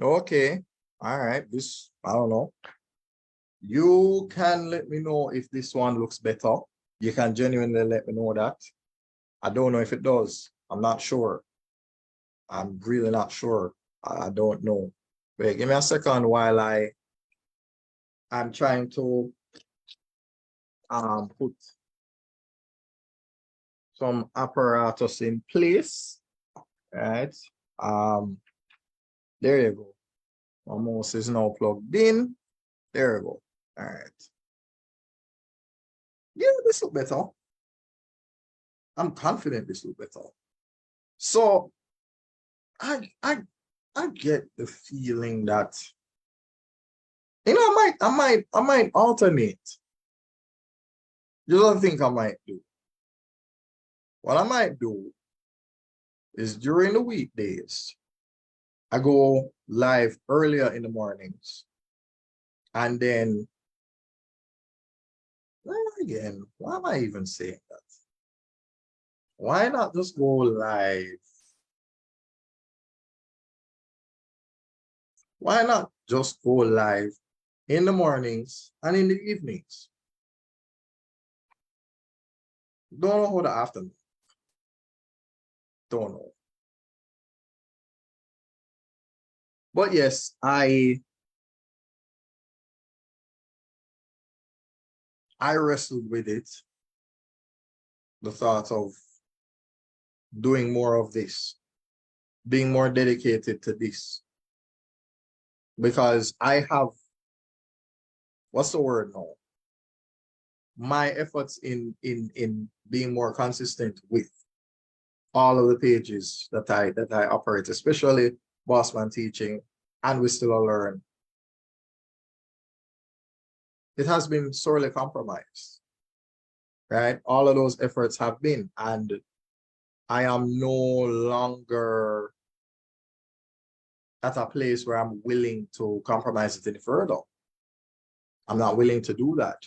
Okay. All right. This, I don't know. You can let me know if this one looks better. You can genuinely let me know that. I don't know if it does. I'm not sure. I'm really not sure. I don't know. Wait, give me a second while I'm trying to put some apparatus in place. Right. Um, there you go. My mouse is now plugged in. There you go. All right. Yeah, this look better. I'm confident this look better. So I I I get the feeling that I might alternate. You don't think I might do? What I might do is during the weekdays, I go live earlier in the mornings, and then well, again, why am I even saying that? Why not just go live? Why not just go live in the mornings and in the evenings? Don't know how the afternoon. Don't know. But yes, I wrestled with it, the thought of doing more of this, being more dedicated to this. Because I have, what's the word now? My efforts in being more consistent with all of the pages that I operate, especially Bossman teaching, and we still learn. It has been sorely compromised, right? All of those efforts have been, and I am no longer at a place where I'm willing to compromise it any further. I'm not willing to do that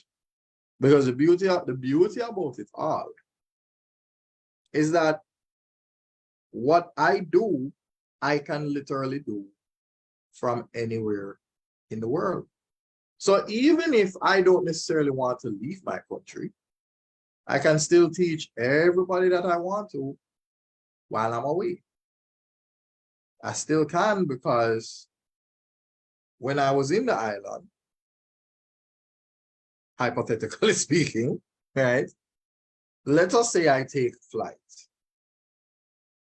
because the beauty about it all is that what I do, I can literally do from anywhere in the world. So even if I don't necessarily want to leave my country, I can still teach everybody that I want to while I'm away. I still can because when I was in the island, hypothetically speaking, right? Let us say I take flight.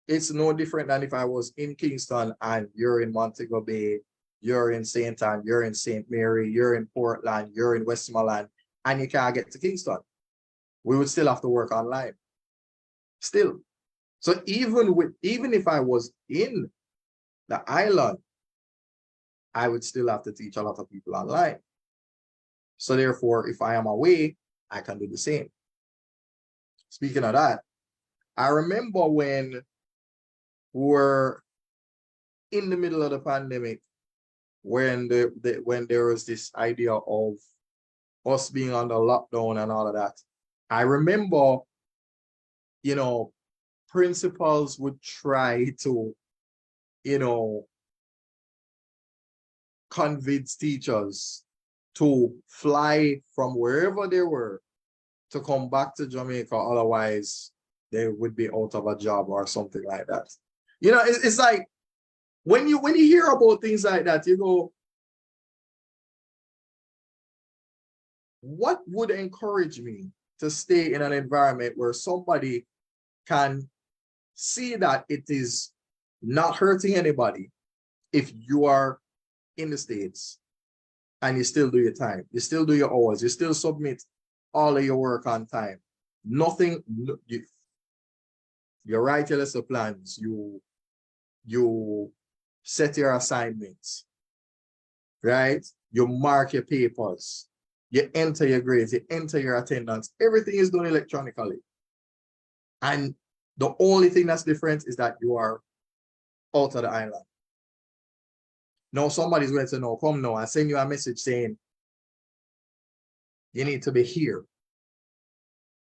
It's no different than if I was in Kingston and you're in Montego Bay, you're in St. Anne, you're in St. Mary, you're in Portland, you're in Westmoreland, and you can't get to Kingston. We would still have to work online. Still. So even if I was in the island, I would still have to teach a lot of people online. So therefore, if I am away, I can do the same. Speaking of that, I remember when we were in the middle of the pandemic, when when there was this idea of us being under lockdown and all of that. I remember, you know, principals would try to, you know, convince teachers to fly from wherever they were to come back to Jamaica. Otherwise, they would be out of a job or something like that. You know, it's like when you hear about things like that, you go, what would encourage me to stay in an environment where somebody can see that it is not hurting anybody if you are in the States and you still do your time, you still do your hours, you still submit all of your work on time. Nothing, you write your lesson plans, you set your assignments, right? You mark your papers, you enter your grades, you enter your attendance. Everything is done electronically. And the only thing that's different is that you are out of the island. Now somebody's going to know, come now, I send you a message saying you need to be here.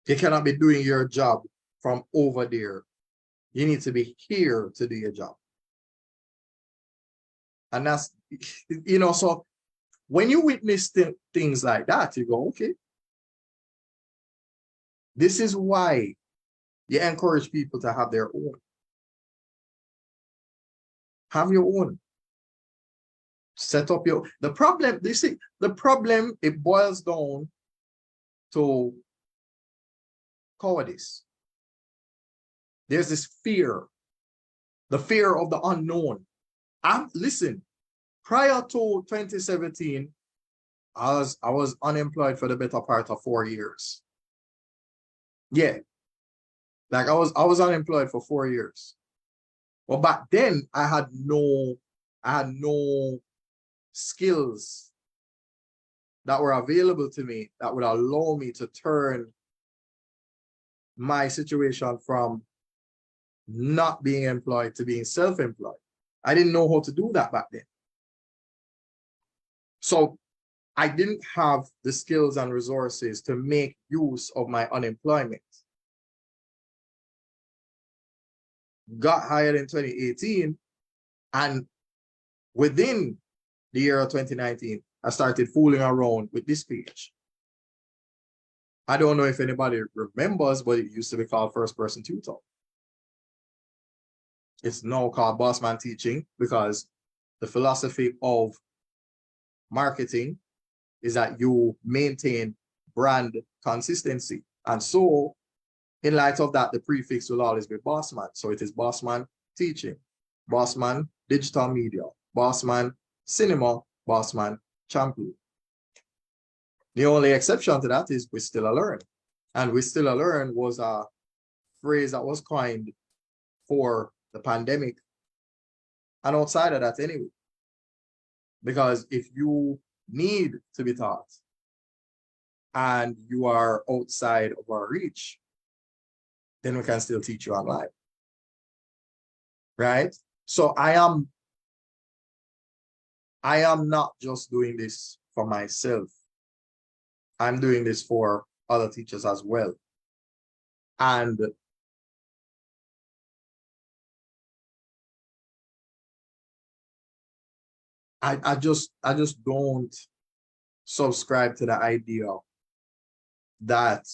You cannot be doing your job from over there. You need to be here to do your job. And that's, you know, so when you witness things like that, you go, okay, this is why you encourage people to have their own. Have your own. Set up your, the problem, you see, the problem, it boils down to cowardice. There's this fear, the fear of the unknown. Listen, prior to 2017, I was unemployed for the better part of 4 years. Yeah. Like I was unemployed for 4 years. Well, back then I had no skills that were available to me that would allow me to turn my situation from not being employed to being self-employed. I didn't know how to do that back then. So I didn't have the skills and resources to make use of my unemployment. Got hired in 2018, and within the year of 2019, I started fooling around with this page. I don't know if anybody remembers, but it used to be called First Person Tutor. It's now called Bossman Teaching, because the philosophy of marketing is that you maintain brand consistency. And so, in light of that, the prefix will always be Bossman. So it is Bossman Teaching, Bossman Digital Media, Bossman Cinema, Bossman Champion. The only exception to that is We Still A Learn. And We Still A Learn was a phrase that was coined for the pandemic. And outside of that anyway. Because if you need to be taught and you are outside of our reach, then we can still teach you online. Right? So I am not just doing this for myself. I'm doing this for other teachers as well. And I just don't subscribe to the idea that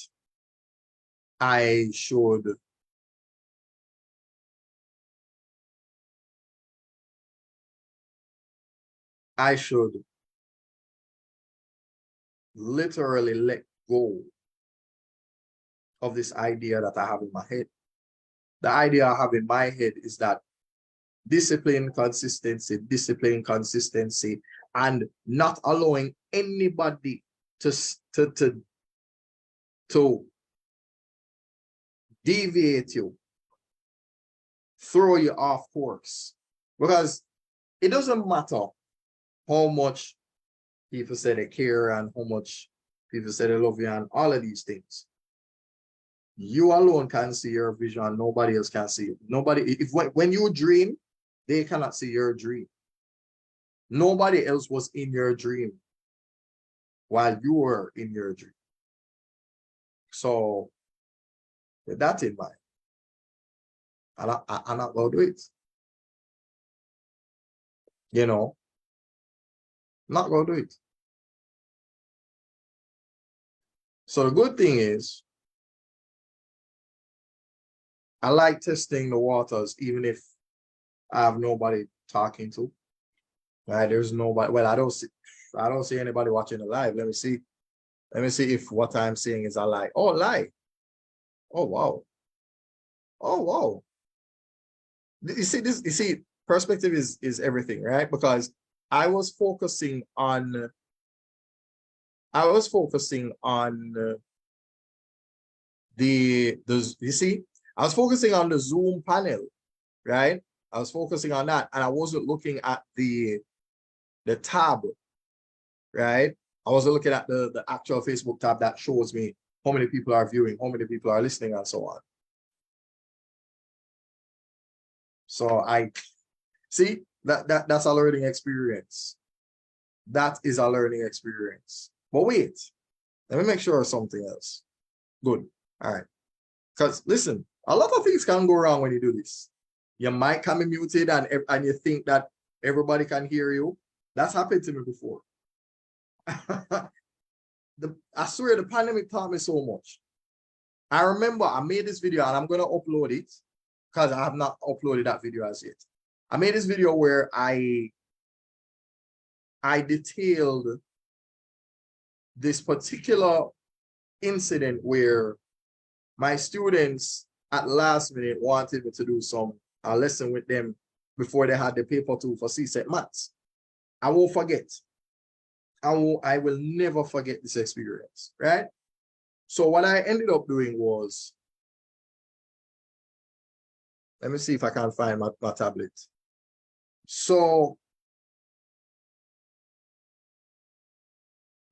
I should literally let go of this idea that I have in my head. The idea I have in my head is that discipline, consistency, and not allowing anybody to deviate you, throw you off course. Because it doesn't matter how much people say they care and how much people say they love you and all of these things. You alone can see your vision. Nobody else can see it. Nobody, when you dream, they cannot see your dream. Nobody else was in your dream while you were in your dream. So with that in mind, I'm not going to do it. You know, not going to do it. So the good thing is, I like testing the waters, even if I have nobody talking to. Right? There's nobody. Well, I don't see anybody watching the live. Let me see if what I'm saying is a lie. Oh, lie. Oh wow. Oh wow. You see this? You see, perspective is everything, right? Because I was focusing on the you see, I was focusing on the Zoom panel, right? I was focusing on that, and I wasn't looking at the tab, right? I wasn't looking at the actual Facebook tab that shows me how many people are viewing, how many people are listening, and so on. So I see that's a learning experience. That is a learning experience. But wait, let me make sure of something else. Good. All right. Because listen, a lot of things can go wrong when you do this. You might come in muted and you think that everybody can hear you. That's happened to me before. I swear the pandemic taught me so much. I remember I made this video and I'm going to upload it because I have not uploaded that video as yet. I made this video where I detailed this particular incident where my students at last minute wanted me to do a lesson with them before they had the paper 2 for C-set maths. I won't forget. I will never forget this experience, right? So what I ended up doing was, let me see if I can find my tablet. So,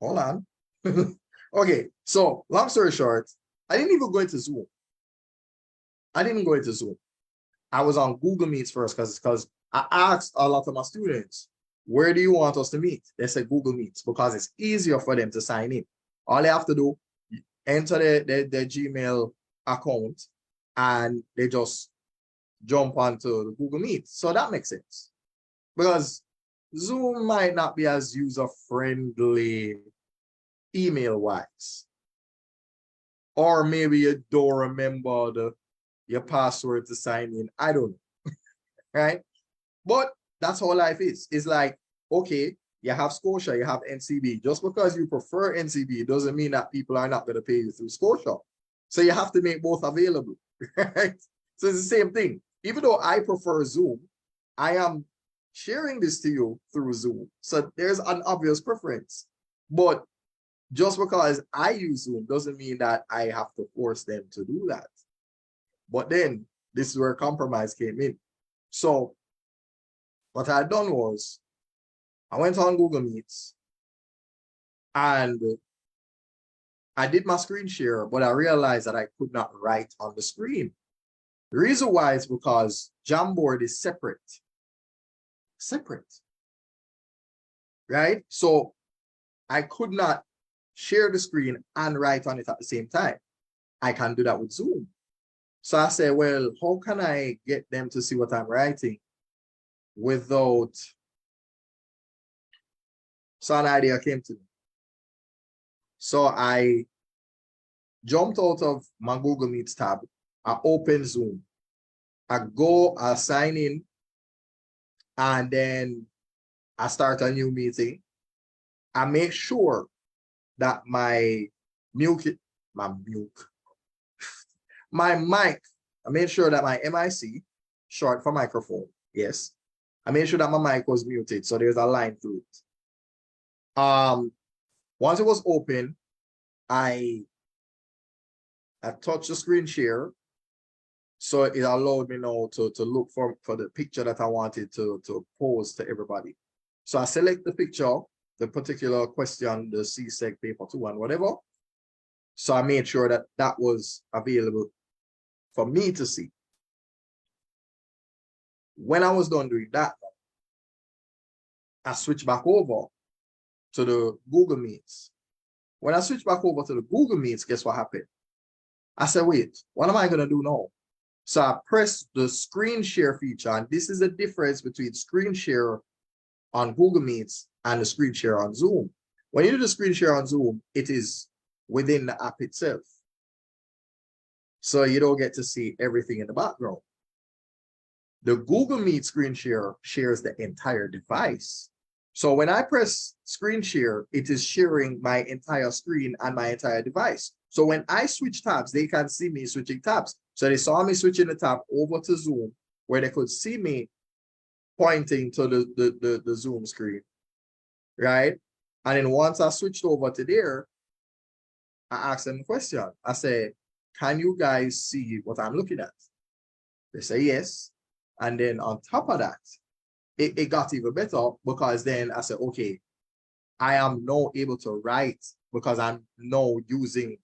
hold on. Okay, so long story short, I didn't even go into Zoom. I didn't go into Zoom. I was on Google Meets first because I asked a lot of my students, where do you want us to meet? They said Google Meets because it's easier for them to sign in. All they have to do, enter their Gmail account and they just jump onto the Google Meet. So that makes sense. Because Zoom might not be as user-friendly email-wise. Or maybe you don't remember your password to sign in. I don't know. Right? But that's how life is. It's like, okay, you have Scotia, you have NCB. Just because you prefer NCB doesn't mean that people are not going to pay you through Scotia. So you have to make both available. Right? So it's the same thing. Even though I prefer Zoom, I am sharing this to you through Zoom. So there's an obvious preference. But just because I use Zoom doesn't mean that I have to force them to do that. But then this is where compromise came in. So what I had done was I went on Google Meets and I did my screen share, but I realized that I could not write on the screen. The reason why is because Jamboard is separate. Right? So I could not share the screen and write on it at the same time. I can do that with Zoom. So I said, well, how can I get them to see what I'm writing without... So an idea came to me. So I jumped out of my Google Meets tab. I opened Zoom. I sign in, and then I start a new meeting. I make sure that my mic, I made sure that my MIC, short for microphone, yes. I made sure that my mic was muted, so there's a line through it. Once it was open, I touched the screen share, so it allowed me now to look for the picture that I wanted to pose to everybody. So I select the picture, the particular question, the C-Sec paper 2 and whatever. So I made sure that that was available for me to see. When I was done doing that, I switched back over to the Google Meets. When I switched back over to the Google Meets, guess what happened? I said, wait, what am I going to do now? So I pressed the screen share feature, and this is the difference between screen share on Google Meets and the screen share on Zoom. When you do the screen share on Zoom, it is within the app itself. So you don't get to see everything in the background. The Google Meet screen share shares the entire device. So when I press screen share, it is sharing my entire screen and my entire device. So when I switch tabs, they can see me switching tabs. So they saw me switching the tab over to Zoom, where they could see me pointing to the Zoom screen, right? And then once I switched over to there, I asked them a question. I said, can you guys see what I'm looking at? They say yes. And then on top of that, it got even better, because then I said, okay, I am now able to write because I'm now using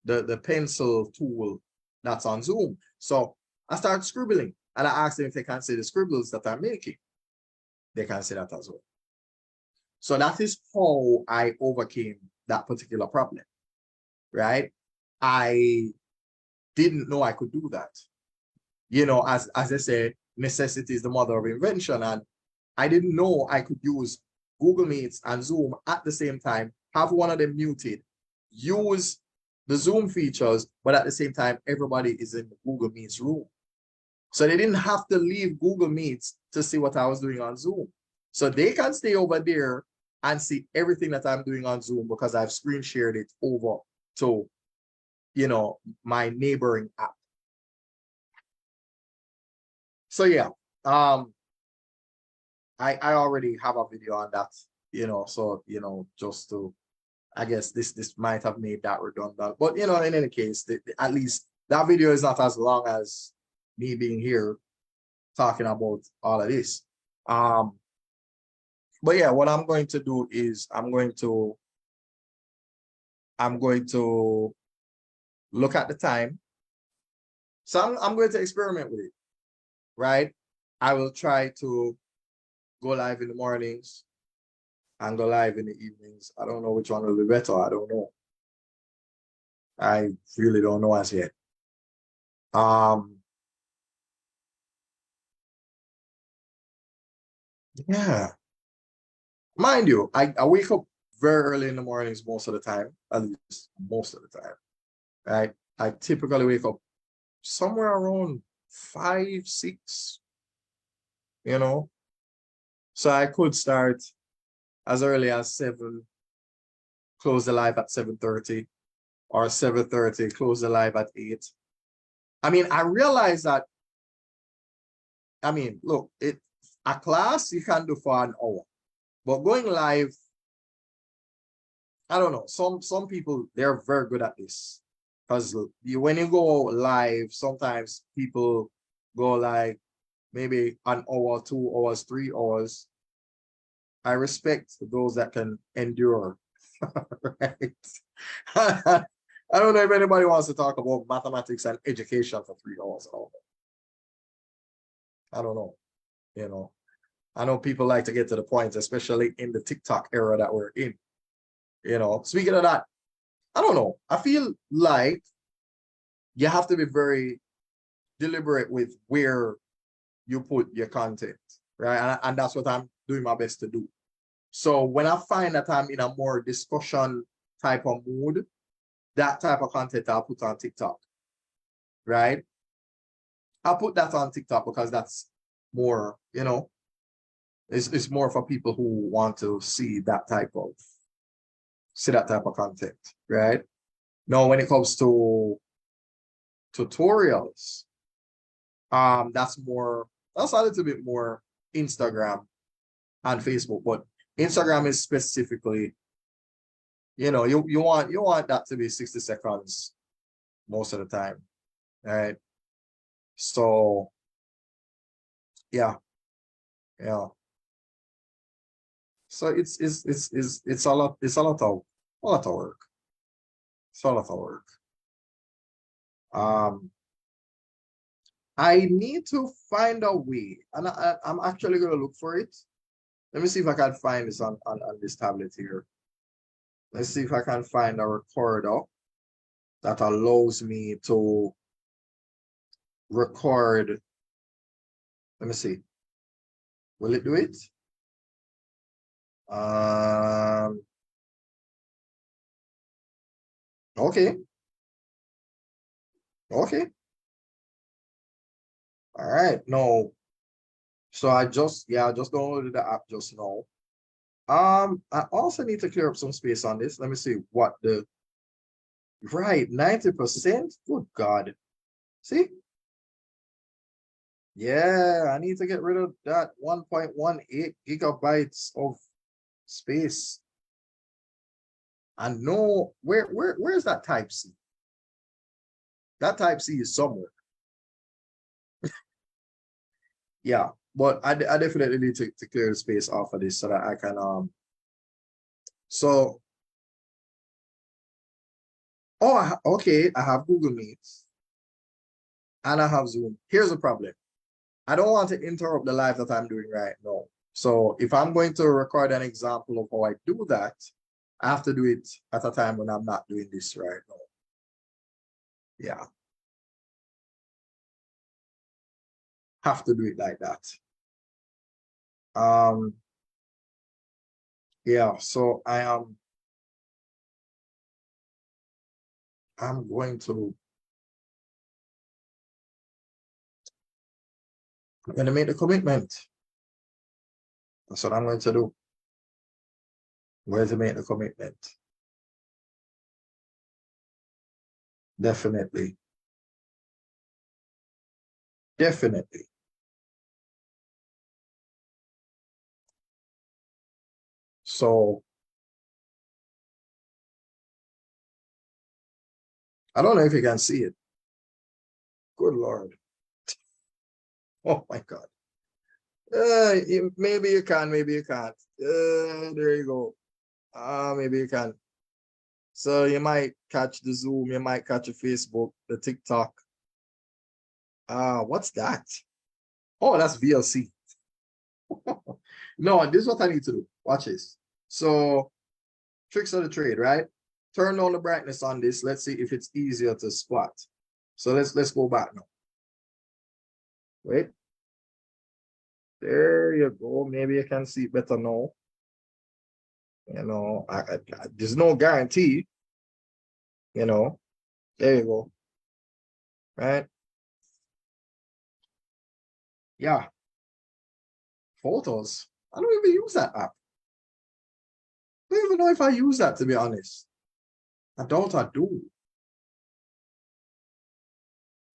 the pencil tool that's on Zoom. So I started scribbling, and I asked them if they can see the scribbles that I'm making. They can see that as well. So that is how I overcame that particular problem, right? I didn't know I could do that. You know, as I say, necessity is the mother of invention. And I didn't know I could use Google Meets and Zoom at the same time, have one of them muted, use the Zoom features, but at the same time, everybody is in the Google Meets room. So they didn't have to leave Google Meets to see what I was doing on Zoom. So they can stay over there and see everything that I'm doing on Zoom because I've screen shared it over to, my neighboring app. So yeah, I already have a video on that, so, just to, I guess this might have made that redundant, but, in any case, at least that video is not as long as me being here talking about all of this. But yeah, what I'm going to do is I'm going to look at the time. So I'm going to experiment with it, right? I will try to go live in the mornings and go live in the evenings. I don't know which one will be better. I don't know. I really don't know as yet. Yeah. Mind you, I wake up very early in the mornings most of the time, at least most of the time, right? I typically wake up somewhere around 5, 6, So I could start as early as 7, close the live at 7:30, or 7:30, close the live at 8. I mean, I realize that, look, a class you can do for an hour, but going live, I don't know. Some people, they're very good at this. Because when you go live, sometimes people go like maybe an hour, 2 hours, 3 hours. I respect those that can endure. Right? I don't know if anybody wants to talk about mathematics and education for 3 hours at all. I don't know. I know people like to get to the point, especially in the TikTok era that we're in. Speaking of that, I don't know. I feel like you have to be very deliberate with where you put your content, right? And that's what I'm doing my best to do. So when I find that I'm in a more discussion type of mood, that type of content I'll put on TikTok, right? I'll put that on TikTok because that's more, it's more for people who want to see that type of content, right? Now, when it comes to tutorials, that's a little bit more Instagram and Facebook, but Instagram is specifically, you want that to be 60 seconds most of the time, right? So yeah. So it's a lot of work. It's a lot of work. I need to find a way, and I'm actually going to look for it. Let me see if I can find this on this tablet here. Let's see if I can find a recorder that allows me to record. Let me see. Will it do it? Okay. Okay. All right. No. So I just downloaded the app just now. I also need to clear up some space on this. Let me see what right, 90%. Good God. See? Yeah, I need to get rid of that 1.18 gigabytes of space. And no, where's that type C? That type C is somewhere. Yeah, but I definitely need to clear the space off of this so that I can so okay, I have Google Meets and I have Zoom. Here's the problem. I don't want to interrupt the live that I'm doing right now. So if I'm going to record an example of how I do that, I have to do it at a time when I'm not doing this right now. Yeah. Have to do it like that. Um, yeah, so I'm going to make the commitment. That's what I'm going to do. I'm going to make the commitment. Definitely. Definitely. So I don't know if you can see it. Good Lord. Oh my God. Maybe you can, maybe you can't. There you go. Maybe you can. So you might catch the Zoom, you might catch a Facebook, the TikTok. What's that? Oh, that's VLC. No, this is what I need to do. Watch this. So tricks of the trade, right? Turn down the brightness on this. Let's see if it's easier to spot. So let's go back now. Wait. There you go. Maybe you can see it better now. You know, there's no guarantee. You know, there you go. Right? Yeah. Photos. I don't even use that app. I don't even know if I use that, to be honest. I doubt I do.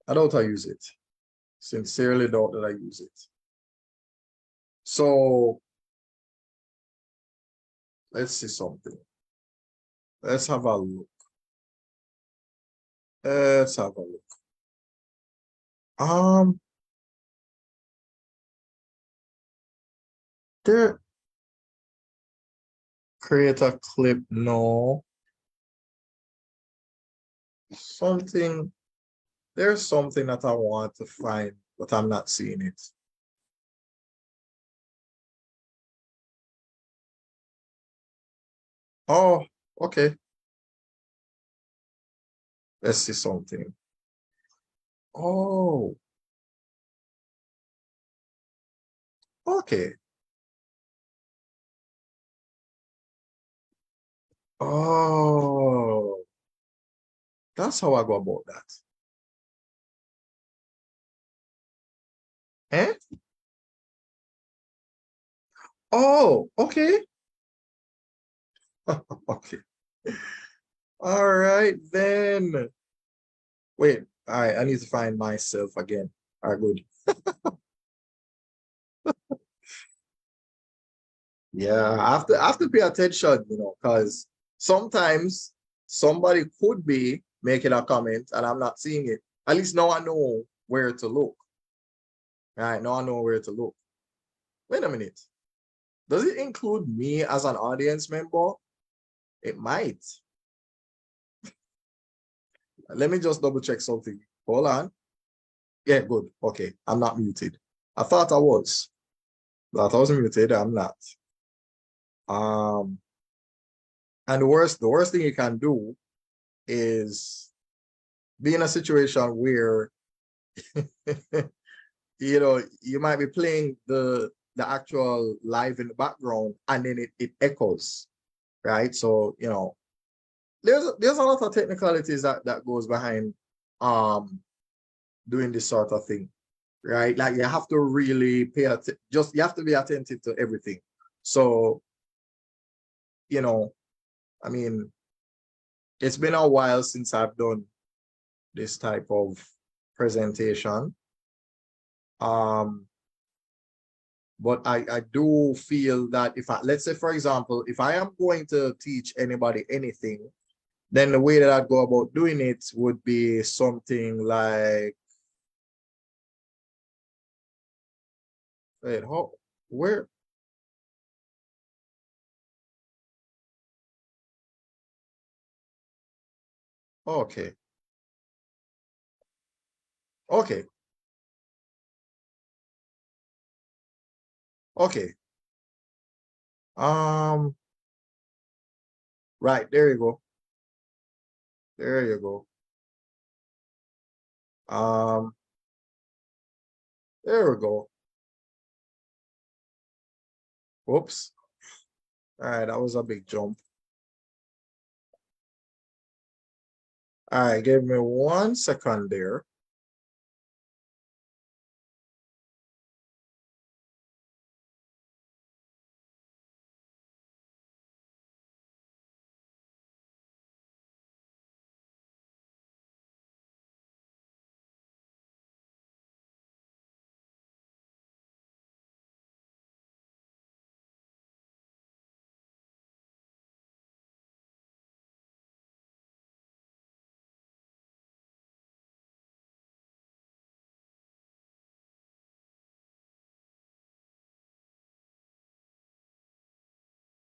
I doubt I use it. Sincerely doubt that I use it. So let's see something. Let's have a look. Let's have a look. Um, there, create a clip. No, something. There's something that I want to find, but I'm not seeing it. Oh, okay. Let's see something. Oh, okay. Oh, that's how I go about that. Eh? Oh, okay. Okay. All right, then. Wait, all right, I need to find myself again. All right, good. Yeah, I have to pay attention, because sometimes somebody could be making a comment and I'm not seeing it. At least now I know where to look. All right, now I know where to look. Wait a minute. Does it include me as an audience member? It might. Let me just double check something. Hold on. Yeah, good. Okay, I'm not muted. I thought I was, but I was muted. I'm not. Um, and the worst thing you can do is be in a situation where you might be playing the actual live in the background and then it echoes, right? So, there's a lot of technicalities that goes behind um doing this sort of thing, right? Like you have to really you have to be attentive to everything. So, you know, I mean, it's been a while since I've done this type of presentation. Um, but I do feel that let's say, for example, if I am going to teach anybody anything, then the way that I'd go about doing it would be something like, wait, where? Okay, okay, okay. Um, right, there you go. There you go. Um, there we go. Whoops. All right, that was a big jump. All right, give me 1 second there.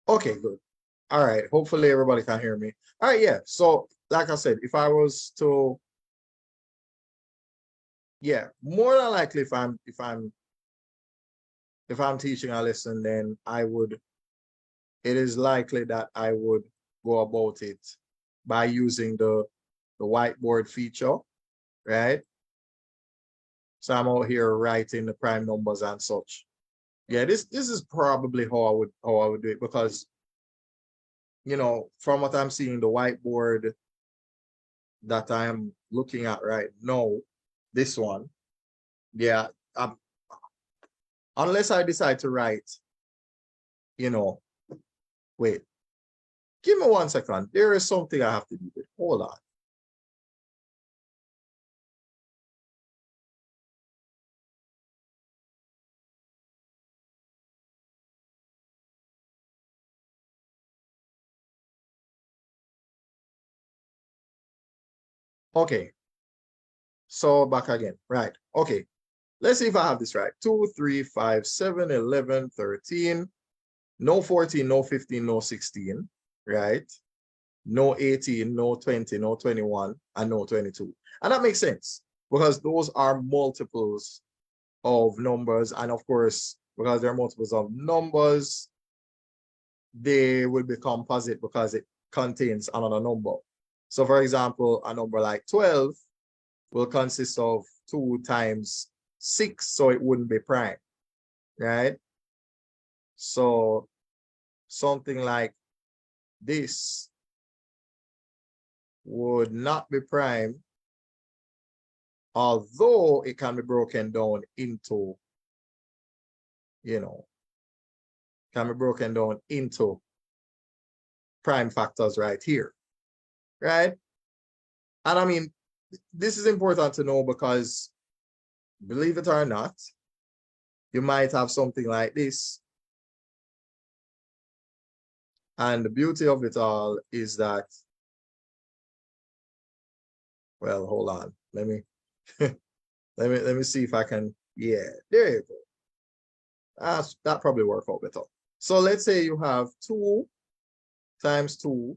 Okay, good. All right, hopefully everybody can hear me. All right, yeah. So, like I said, if I was to, yeah, more than likely, if I'm teaching a lesson, then it is likely that I would go about it by using the whiteboard feature, right? So I'm out here writing the prime numbers and such. Yeah, this is probably how I would do it, because from what I'm seeing, the whiteboard that I am looking at right now, this one, yeah, unless I decide to write, you know, wait, give me 1 second. There is something I have to do with. Hold on. Okay, so back again. Right. Okay. Let's see if I have this right. 2, 3, 5, 7, 11, 13. No 14, no 15, no 16. Right. No 18, no 20, no 21, and no 22. And that makes sense, because those are multiples of numbers. And of course, because they're multiples of numbers, they will be composite because it contains another number. So for example, a number like 12 will consist of 2 times 6, so it wouldn't be prime, right? So something like this would not be prime, although it can be broken down into, can be broken down into prime factors right here, right? And I mean, this is important to know because, believe it or not, you might have something like this. And the beauty of it all is that, well, hold on. Let me let me see if I can. Yeah, there you go. That probably work out better. So let's say you have 2 times 2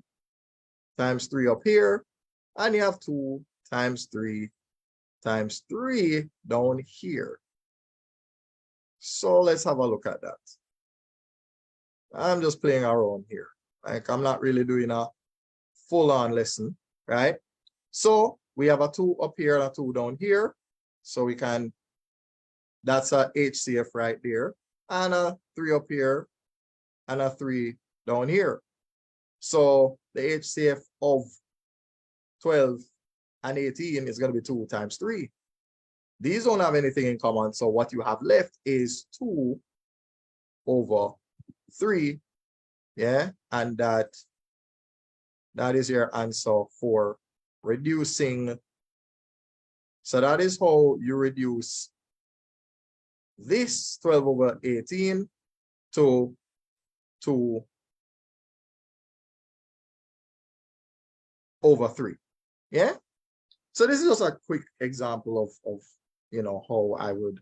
times 3 up here, and you have 2 times 3 down here. So let's have a look at that. I'm just playing around here. Like, I'm not really doing a full-on lesson, right? So we have a 2 up here and a 2 down here. So we can, that's a HCF right there. And a 3 up here and a 3 down here. So the HCF of 12 and 18 is going to be 2 times 3. These don't have anything in common. So what you have left is 2 over 3. Yeah. And that is your answer for reducing. So that is how you reduce this 12 over 18 to 2 over 3. Yeah. So this is just a quick example of how I would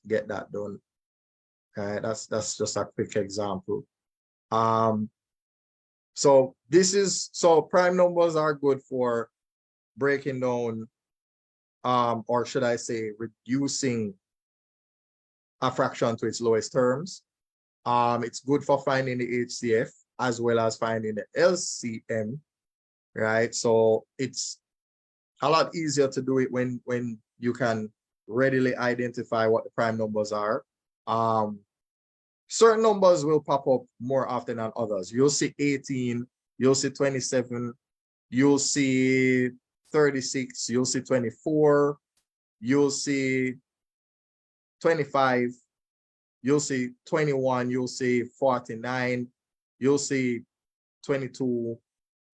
get that done. Okay, that's just a quick example. So prime numbers are good for breaking down, or should I say reducing a fraction to its lowest terms. It's good for finding the HCF as well as finding the LCM, right? So it's a lot easier to do it when you can readily identify what the prime numbers are. certain numbers will pop up more often than others. You'll see 18, you'll see 27, you'll see 36, you'll see 24, you'll see 25, you'll see 21, you'll see 49, you'll see 22.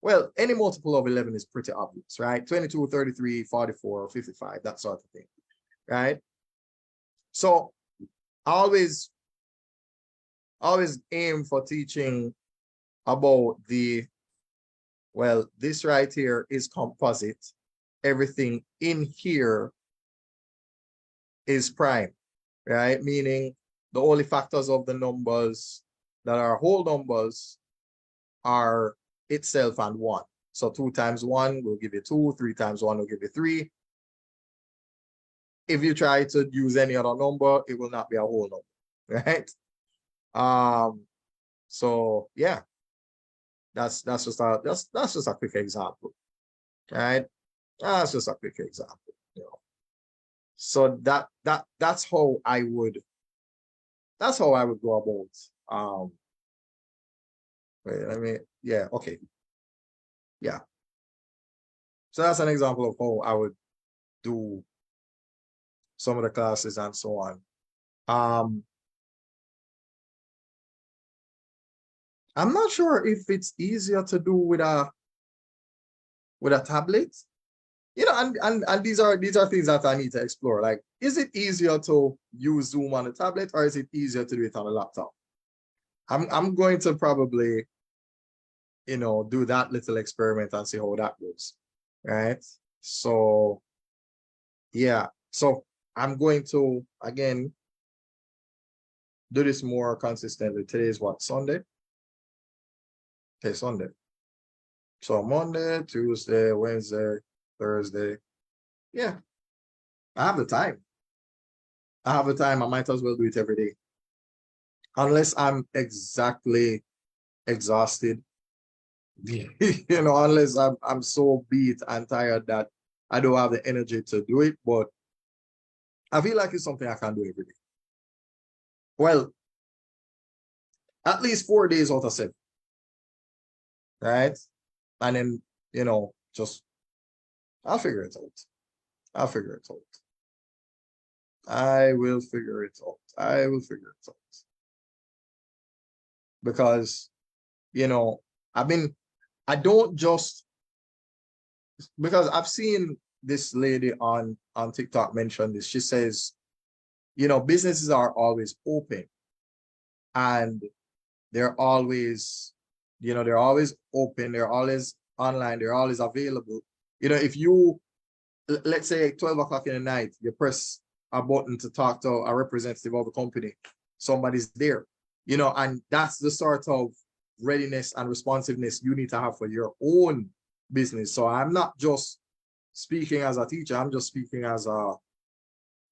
Well, any multiple of 11 is pretty obvious, right? 22, 33, 44, 55, that sort of thing, right? So I always aim for teaching about well, this right here is composite. Everything in here is prime, right? Meaning the only factors of the numbers that are whole numbers are itself and 1. So 2 times 1 will give you 2, 3 times 1 will give you 3. If you try to use any other number, it will not be a whole number, right? So yeah, that's just a quick example, right? That's just a quick example, you know. So that's how I would go about wait, yeah, okay. Yeah. So that's an example of how I would do some of the classes and so on. I'm not sure if it's easier to do with a tablet, you know, and these are things that I need to explore. Like, is it easier to use Zoom on a tablet, or is it easier to do it on a laptop? I'm going to probably, you know, do that little experiment and see how that goes, right? So yeah, so I'm going to again do this more consistently. Today is what, Sunday? Okay, Sunday. So Monday, Tuesday, Wednesday, Thursday. Yeah, I have the time. I have the time. I might as well do it every day. Unless I'm exactly exhausted. You know, unless I'm so beat and tired that I don't have the energy to do it. But I feel like it's something I can do every day. Well, at least 4 days out of 7. Right? And then, you know, just I'll figure it out. I'll figure it out. I will figure it out. I will figure it out. Because, you know, I don't just, because I've seen this lady on TikTok mention this. She says, you know, businesses are always open and they're always, you know, they're always open, they're always online, they're always available. You know, if you, let's say 12 o'clock in the night, you press a button to talk to a representative of the company, somebody's there, you know, and that's the sort of readiness and responsiveness you need to have for your own business. So I'm not just speaking as a teacher, I'm just speaking as a,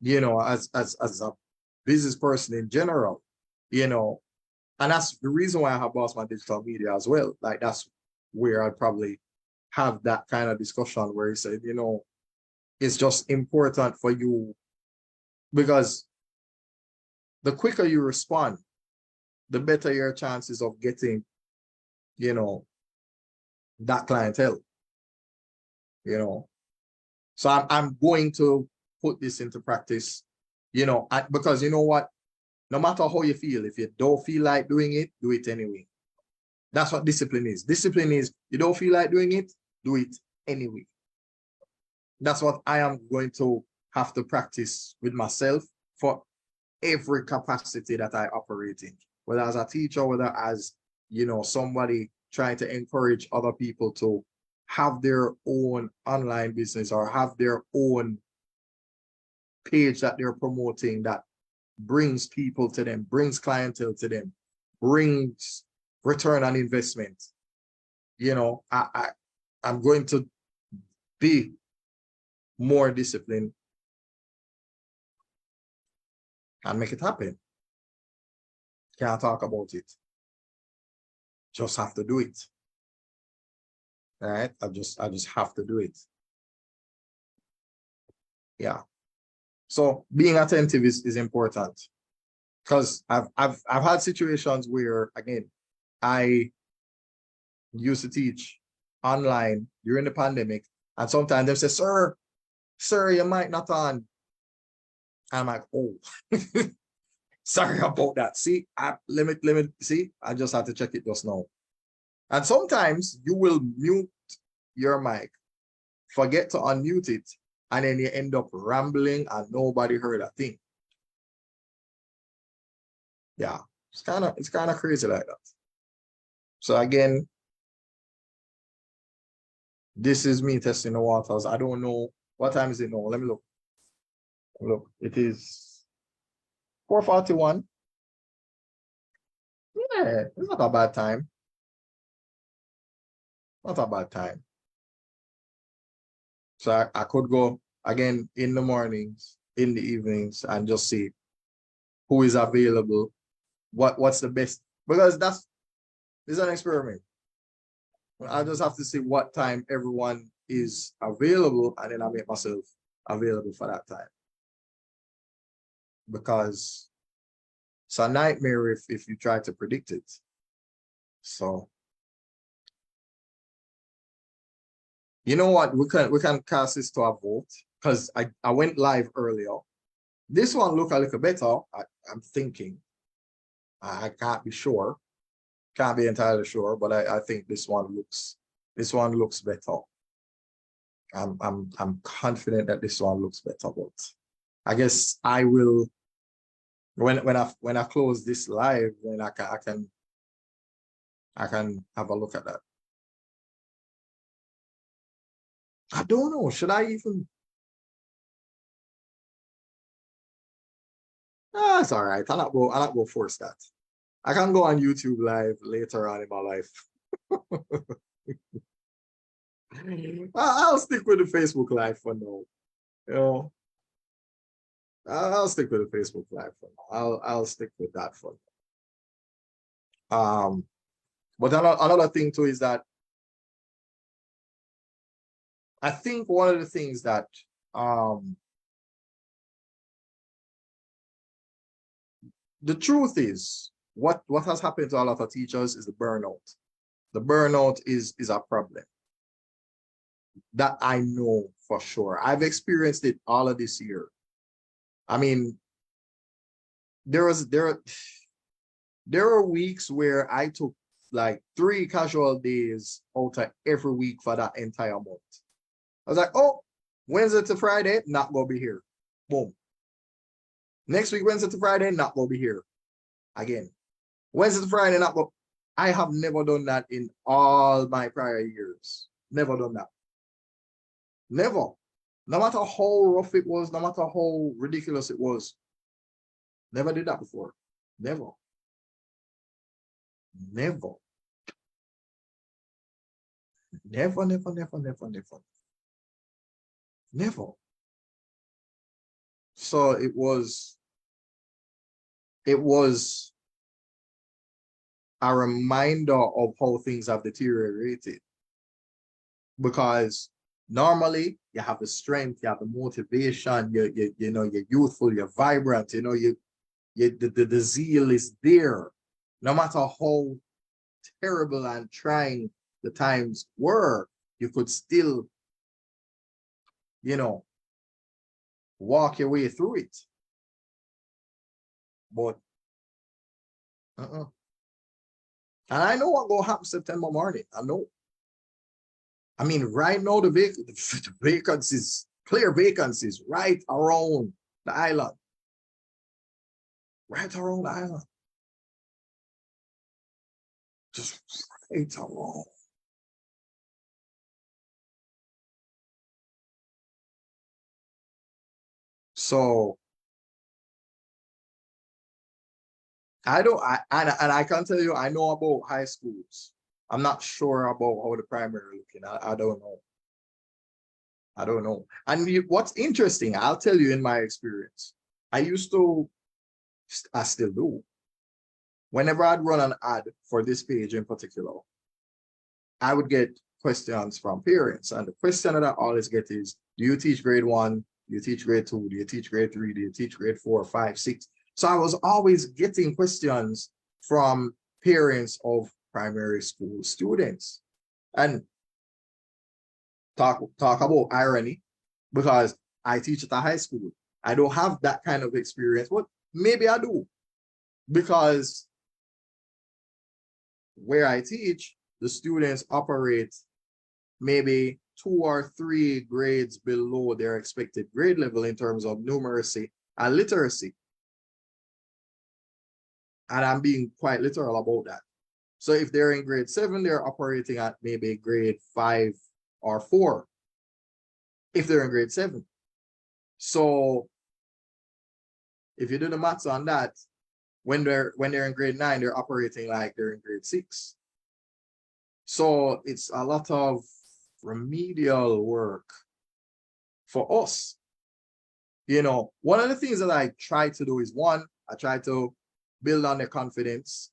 you know, as a business person in general, you know, and that's the reason why I have Bossman Digital Media as well. Like, that's where I'd probably have that kind of discussion where he said, you know, it's just important for you, because the quicker you respond, the better your chances of getting, you know, that clientele, you know. So I'm going to put this into practice, you know, because you know what, no matter how you feel, if you don't feel like doing it, do it anyway. That's what discipline is. Discipline is, you don't feel like doing it, do it anyway. That's what I am going to have to practice with myself for every capacity that I operate in, whether as a teacher, whether as, you know, somebody trying to encourage other people to have their own online business or have their own page that they're promoting that brings people to them, brings clientele to them, brings return on investment. You know, I'm going to be more disciplined and make it happen. Can't talk about it. Just have to do it. All right. I just have to do it. Yeah. So being attentive is important. Because I've had situations where, again, I used to teach online during the pandemic, and sometimes they say, sir, you might not on. I'm like, oh, sorry about that. See, let me see. I just have to check it just now. And sometimes you will mute your mic, forget to unmute it, and then you end up rambling and nobody heard a thing. Yeah, it's kind of crazy like that. So again, this is me testing the waters. I don't know what time is it now. Let me look. Look, it is 4:41. Yeah, it's not a bad time. Not a bad time. So I could go again in the mornings, in the evenings, and just see who is available, what's the best, because it's an experiment. I just have to see what time everyone is available, and then I make myself available for that time. Because it's a nightmare if you try to predict it. So you know what? We can cast this to a vote because I went live earlier. This one look a little better. I'm thinking. I can't be sure. Can't be entirely sure, but I think this one looks better. I'm confident that this one looks better, but I guess I will when I close this live, then I can have a look at that. I don't know. Should I even? Ah, it's all right. I'm not go force that. I can go on YouTube live later on in my life. I'll stick with the Facebook live for now. You know, I'll stick with the Facebook live for now. I'll stick with that for now. But another thing too is that I think one of the things that the truth is what has happened to a lot of teachers is the burnout. The burnout is a problem that I know for sure. I've experienced it all of this year. I mean, there are weeks where I took like 3 casual days out of every week for that entire month. I was like, oh, Wednesday to Friday, not gonna be here. Boom. Next week, Wednesday to Friday, not gonna be here. Again. Wednesday to Friday, not go. I have never done that in all my prior years. Never done that. Never. No matter how rough it was, no matter how ridiculous it was. Never did that before. Never. Never. Never, never, never, never, never. Never. So it was a reminder of how things have deteriorated. Because normally you have the strength, you have the motivation, you're youthful, you're vibrant, the zeal is there. No matter how terrible and trying the times were, you could still, walk your way through it. But and I know what will happen September morning. I know. I mean, right now the vacancies, clear vacancies, right around the island. Right around the island. Just right around. So I don't and I can tell you I know about high schools. I'm not sure about how the primary looking. I don't know. I don't know. And what's interesting, I'll tell you in my experience. I used to, I still do. Whenever I'd run an ad for this page in particular, I would get questions from parents. And the question that I always get is, do you teach grade 1? Do you teach grade 2? Do you teach grade 3? Do you teach grade 4, 5, 6? So I was always getting questions from parents of primary school students. And talk about irony, because I teach at a high school. I don't have that kind of experience, but maybe I do, because where I teach, the students operate maybe 2 or 3 grades below their expected grade level in terms of numeracy and literacy. And I'm being quite literal about that. So if they're in grade 7, they're operating at maybe grade 5 or 4, if they're in grade 7. So if you do the maths on that, when they're in grade 9, they're operating like they're in grade 6. So it's a lot of remedial work for us. You know, one of the things that I try to do is, one, I try to build on their confidence.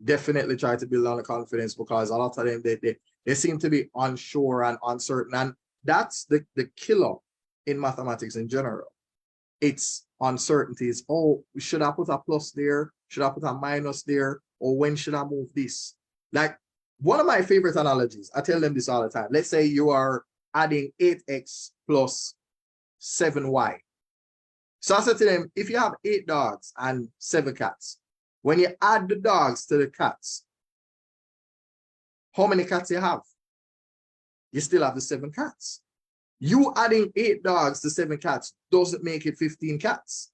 Definitely try to build on the confidence, because a lot of them, they seem to be unsure and uncertain. And that's the killer in mathematics in general. It's uncertainties. Oh, should I put a plus there? Should I put a minus there? Or when should I move this? Like, one of my favorite analogies, I tell them this all the time. Let's say you are adding 8x plus 7y. So I said to them, if you have 8 dogs and 7 cats, when you add the dogs to the cats, how many cats you have? You still have the 7 cats. You adding 8 dogs to 7 cats doesn't make it 15 cats.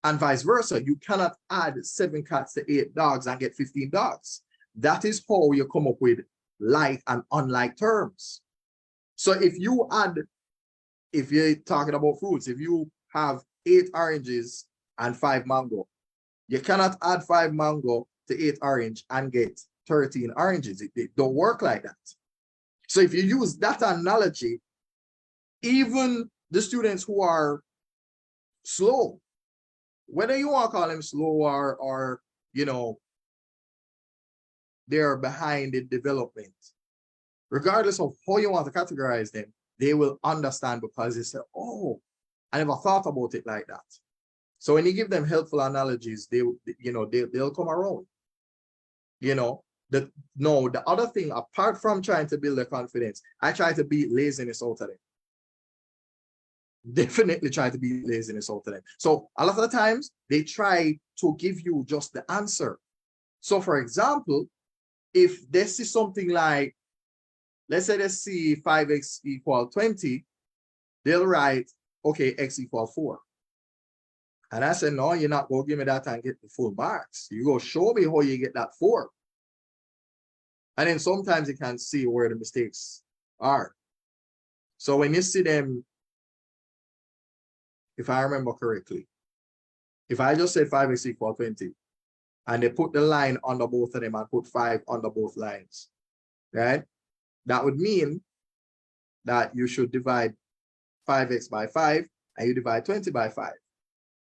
And vice versa. You cannot add 7 cats to 8 dogs and get 15 dogs. That is how you come up with like and unlike terms. So if you're talking about fruits, if you have 8 oranges and 5 mango, you cannot add 5 mango to 8 orange and get 13 oranges. It don't work like that. So if you use that analogy, even the students who are slow, whether you want to call them slow or you know, they're behind in development, regardless of how you want to categorize them, they will understand, because they say, oh, I never thought about it like that. So when you give them helpful analogies, they'll come around. You know, the other thing, apart from trying to build their confidence, I try to beat laziness out of them. Definitely try to beat laziness out of them. So a lot of the times they try to give you just the answer. So for example, if they see something like, let's say they see 5x equal 20, they'll write, okay, x equal 4. And I said, no, you're not going to give me that and get the full marks. You go show me how you get that 4. And then sometimes you can see where the mistakes are. So when you see them, if I remember correctly, if I just said 5x equal 20, and they put the line under both of them and put 5 under both lines, right? That would mean that you should divide 5x by 5, and you divide 20 by 5.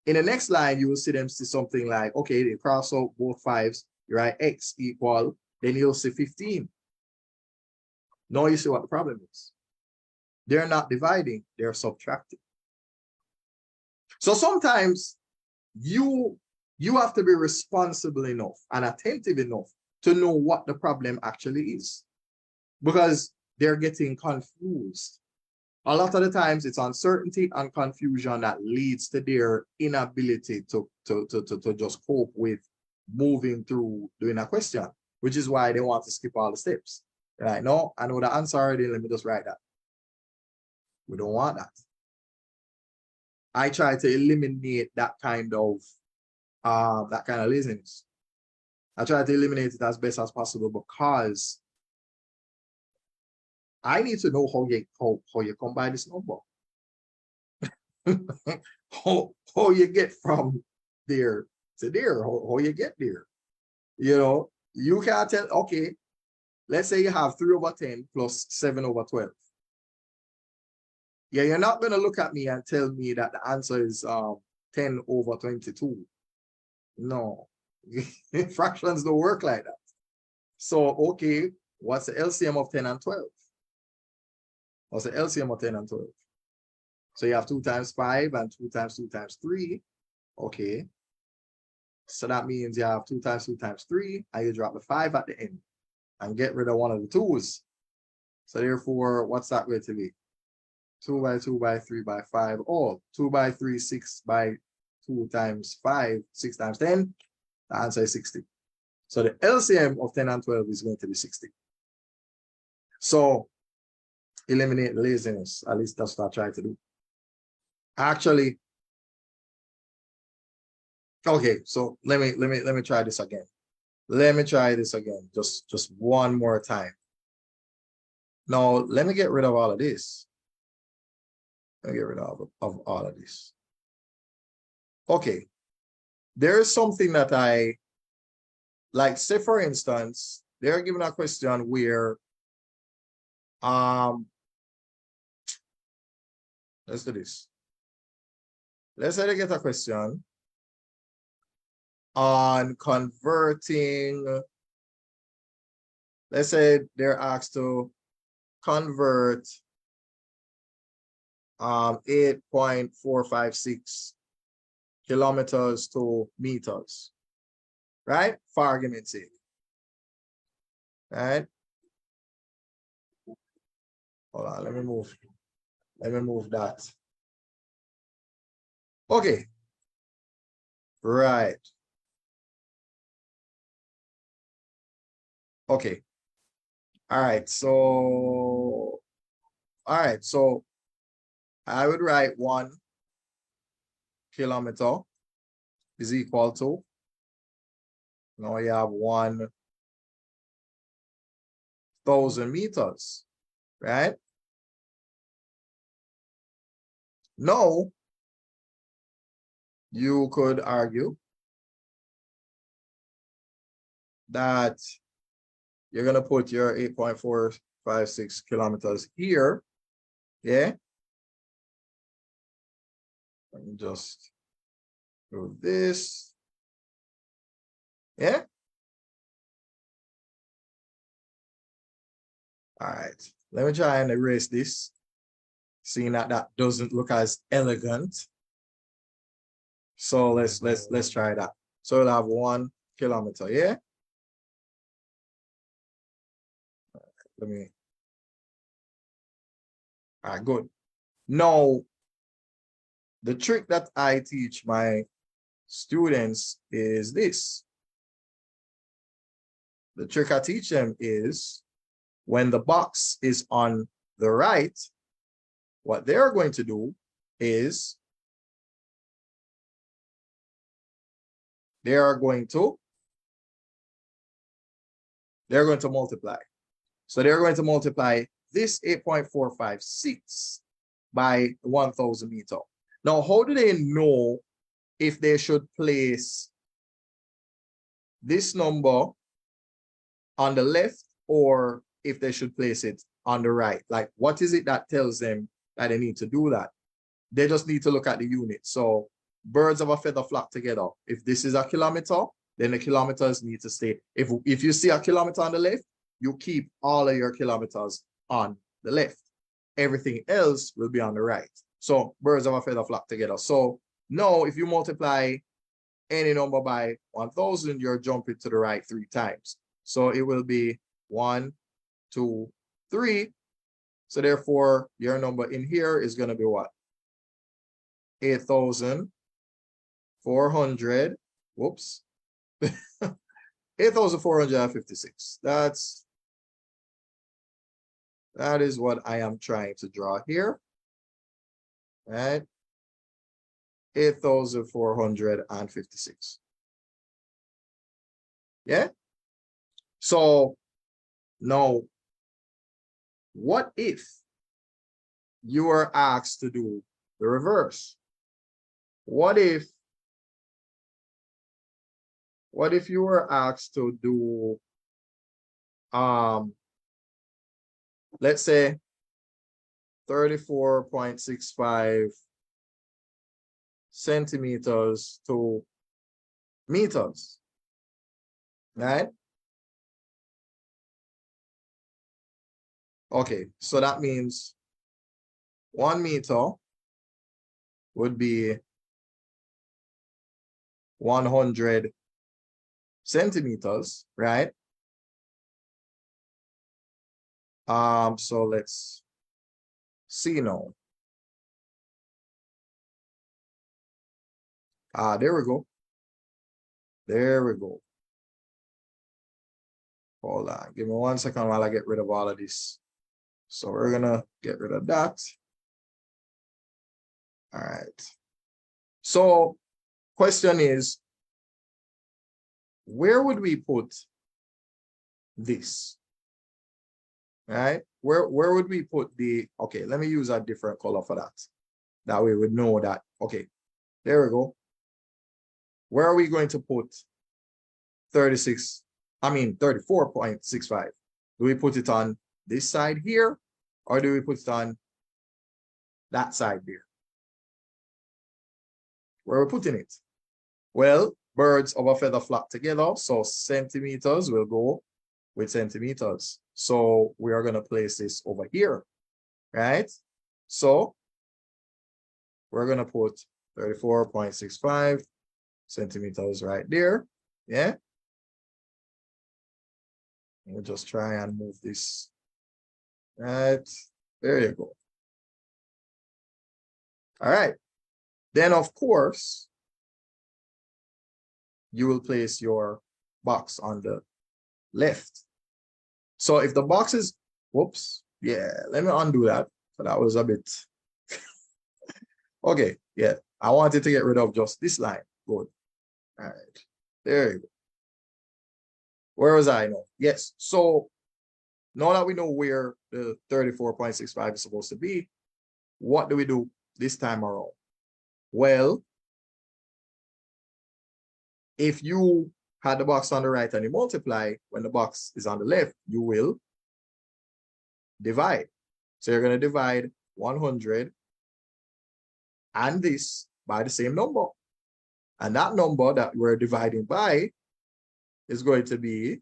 In the next line, you will see them see something like, okay, they cross out both 5s, you write x equal, then you'll see 15. Now you see what the problem is. They're not dividing, they're subtracting. So sometimes you have to be responsible enough and attentive enough to know what the problem actually is, because they're getting confused. A lot of the times it's uncertainty and confusion that leads to their inability to just cope with moving through doing a question, which is why they want to skip all the steps. They're like, no, I know the answer already, let me just write that. We don't want that. I try to eliminate that kind of laziness. I try to eliminate it as best as possible, because I need to know how you come by this number. how you get from there to there, how you get there. You know, you can't tell, okay, let's say you have 3 over 10 plus 7 over 12. Yeah, you're not going to look at me and tell me that the answer is 10 over 22. No, fractions don't work like that. So, okay, what's the LCM of 10 and 12? What's the LCM of 10 and 12? So you have 2 times 5 and 2 times 2 times 3. Okay. So that means you have 2 times 2 times 3, and you drop the 5 at the end and get rid of one of the 2's. So therefore, what's that going to be? 2 by 2 by 3 by 5. Oh, 2 by 3, 6 by 2 times 5, 6 times 10. The answer is 60. So the LCM of 10 and 12 is going to be 60. So eliminate laziness. At least that's what I try to do. Actually, okay, so let me try this again. Let me try this again. Just one more time. Now, let me get rid of all of this. Let me get rid of all of this. Okay. There is something that I like, say for instance, they're given a question where let's do this. Let's say they get a question on converting. Let's say they're asked to convert 8.456 kilometers to meters, right? For argument's sake, right? Hold on, let me move that. Okay, right. Okay. All right, so I would write 1 kilometer is equal to, now you have 1,000 meters, right? Now, you could argue that you're going to put your 8.456 kilometers here, yeah? Let me just do this, yeah? All right, let me try and erase this, seeing that that doesn't look as elegant. So let's try that. So we'll have 1 kilometer, yeah? Let me. All right, good. Now, the trick that I teach my students is this. The trick I teach them is when the box is on the right, what they're going to do is they're going to multiply. So they're going to multiply this 8.456 by 1,000 meter. Now, how do they know if they should place this number on the left or if they should place it on the right? Like, what is it that tells them that they need to do that? They just need to look at the unit. So birds of a feather flock together. If this is a kilometer, then the kilometers need to stay. If you see a kilometer on the left, you keep all of your kilometers on the left. Everything else will be on the right. So birds of a feather flock together. So now if you multiply any number by 1,000, you're jumping to the right 3 times. So it will be 1, 2, 3. So therefore, your number in here is going to be what? 8,400. Whoops. 8,456. That is what I am trying to draw here. Right? 8,456. Yeah? So now, what if you are asked to do the reverse? What if you were asked to do, let's say 34.65 centimeters to meters, right? Okay, so that means 1 meter would be 100 centimeters, right? So let's see now. There we go. There we go. Hold on. Give me 1 second while I get rid of all of this. So we're gonna get rid of that. All right. So question is, where would we put this? Right? Where would we put the, okay, let me use a different color for that. That way we would know that, okay, there we go. Where are we going to put 34.65? Do we put it on this side here, or do we put it on that side there? Where are we putting it? Well, birds of a feather flock together, so centimeters will go with centimeters. So we are going to place this over here, right? So we're going to put 34.65 centimeters right there. Yeah. We'll just try and move this. Right. There you go. All right. Then, of course, you will place your box on the left. So if the box is, whoops, yeah, let me undo that. So that was a bit, okay, yeah. I wanted to get rid of just this line. Good. All right, there you go. Where was I now? Yes, so now that we know where the 34.65 is supposed to be, what do we do this time around? Well, if you had the box on the right and you multiply, when the box is on the left, you will divide. So you're going to divide 100 and this by the same number. And that number that we're dividing by is going to be,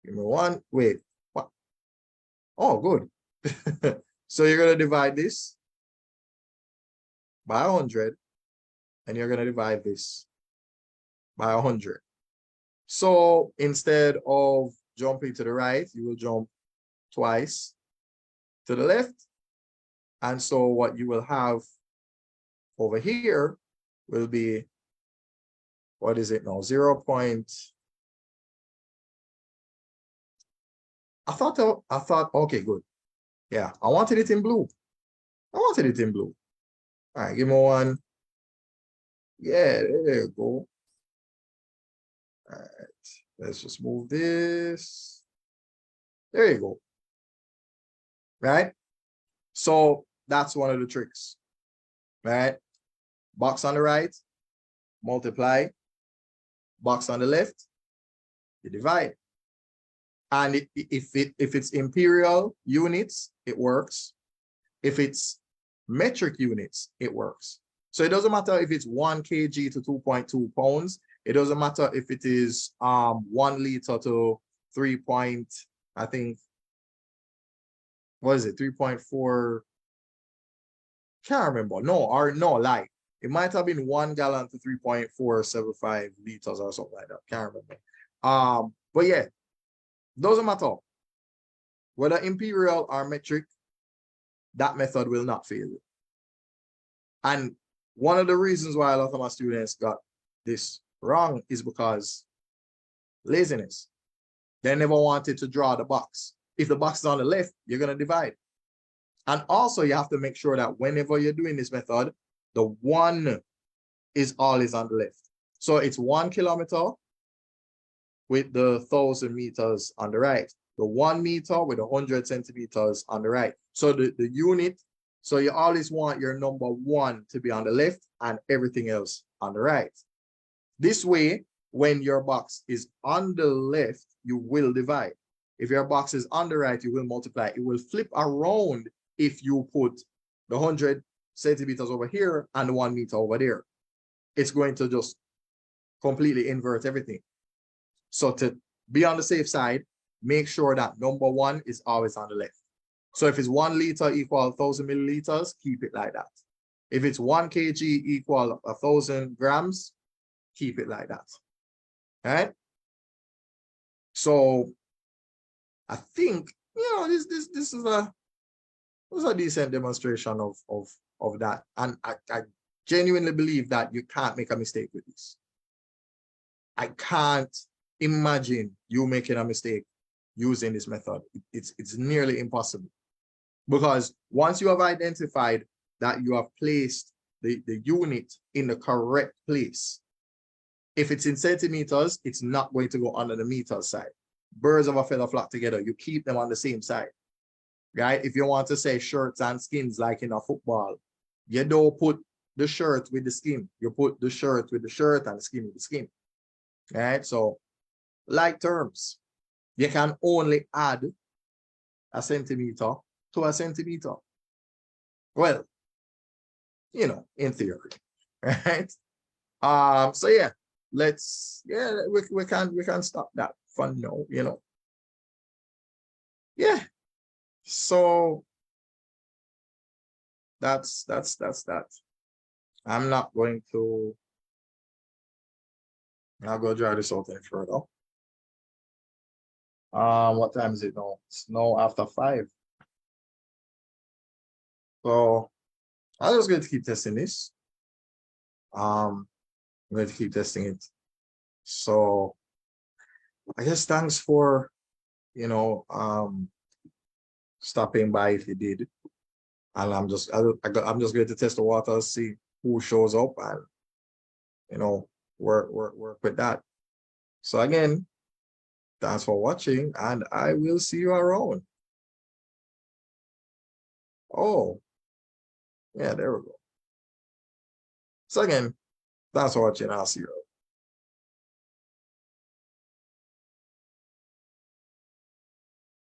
give me one, wait, what? Oh, good. So you're going to divide this by 100, and you're going to divide this by 100. So instead of jumping to the right, you will jump twice to the left. And so what you will have over here will be, what is it now? 0. I thought, okay, good. Yeah, I wanted it in blue. I wanted it in blue. All right, give me one. Yeah, there you go. All right, let's just move this. There you go. Right? So that's one of the tricks. Right? Box on the right, multiply. Box on the left, you divide. And if it's imperial units, it works. If it's metric units, it works. So it doesn't matter if it's 1 kg to 2.2 pounds. It doesn't matter if it is 1 liter to 3 point, I think, what is it, 3.4? Can't remember. No, or no, lie. It might have been 1 gallon to 3.475 liters or something like that. Can't remember. But yeah, doesn't matter. Whether imperial or metric, that method will not fail you. And one of the reasons why a lot of my students got this wrong is because laziness. They never wanted to draw the box. If the box is on the left, you're going to divide. And also you have to make sure that whenever you're doing this method, the 1 is always on the left. So it's 1 kilometer with the 1,000 meters on the right. The 1 meter with 100 centimeters on the right. So the unit, so you always want your number 1 to be on the left and everything else on the right. This way, when your box is on the left, you will divide. If your box is on the right, you will multiply. It will flip around if you put the 100 centimeters over here and the 1 meter over there. It's going to just completely invert everything. So to be on the safe side, make sure that number 1 is always on the left. So if it's 1 liter equal 1,000 milliliters, keep it like that. If it's 1 kg equal 1,000 grams, keep it like that. All right. So I think, this is a decent demonstration of that. And I genuinely believe that you can't make a mistake with this. I can't imagine you making a mistake using this method. It's nearly impossible. Because once you have identified that you have placed the unit in the correct place, if it's in centimeters, it's not going to go under the meter side. Birds of a feather flock together. You keep them on the same side, right? If you want to say shirts and skins like in a football, you don't put the shirt with the skin. You put the shirt with the shirt and the skin with the skin, right? So like terms, you can only add a centimeter to a centimeter. Well, in theory, right? So yeah, we can stop that for now, Yeah. So that's that. I'm not going to I'll go dry this out any further. What time is it now? It's now after 5. So I'm just going to keep testing this. I'm going to keep testing it. So I guess thanks for stopping by if you did. And I'm just going to test the water, see who shows up, and work with that. So again, thanks for watching, and I will see you around. Oh, yeah, there we go. So again, thanks for watching. I'll see you around.